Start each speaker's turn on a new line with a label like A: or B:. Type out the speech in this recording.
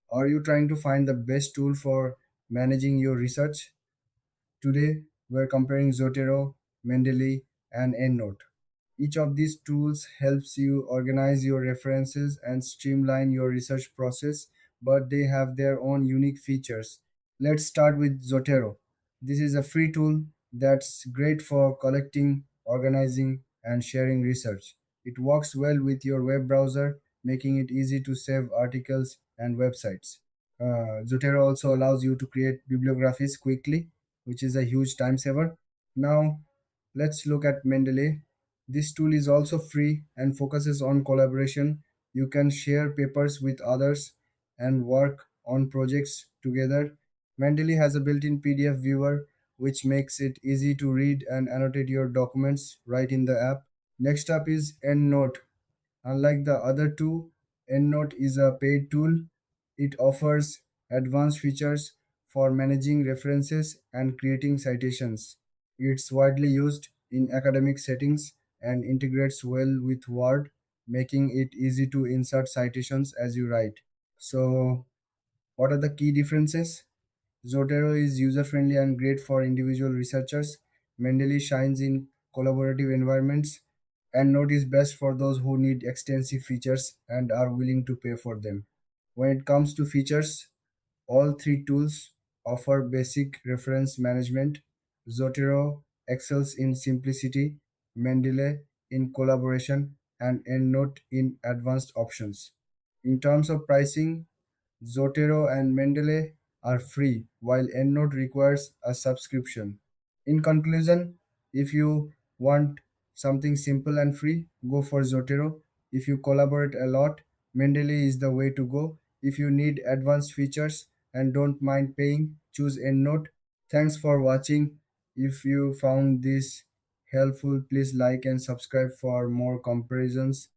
A: Are you trying to find the best tool for managing your research? Today, we're comparing Zotero, Mendeley, and EndNote. Each of these tools helps you organize your references and streamline your research process, but they have their own unique features. Let's start with Zotero. This is a free tool that's great for collecting, organizing, and sharing research. It works well with your web browser, making it easy to save articles and websites. Zotero also allows you to create bibliographies quickly, which is a huge time saver. Now, let's look at Mendeley. This tool is also free and focuses on collaboration. You can share papers with others and work on projects together. Mendeley has a built in PDF viewer, which makes it easy to read and annotate your documents right in the app. Next up is EndNote. Unlike the other two, EndNote is a paid tool. It offers advanced features for managing references and creating citations. It's widely used in academic settings and integrates well with Word, making it easy to insert citations as you write. So, what are the key differences? Zotero is user friendly and great for individual researchers. Mendeley shines in collaborative environments, and Note is best for those who need extensive features and are willing to pay for them. When it comes to features, all three tools offer basic reference management. Zotero excels in simplicity, Mendeley in collaboration, and EndNote in advanced options. In terms of pricing, Zotero and Mendeley are free, while EndNote requires a subscription. In conclusion, if you want something simple and free, go for Zotero. If you collaborate a lot, Mendeley is the way to go. If you need advanced features and don't mind paying, choose EndNote. Thanks for watching. If you found this helpful, please like and subscribe for more comparisons.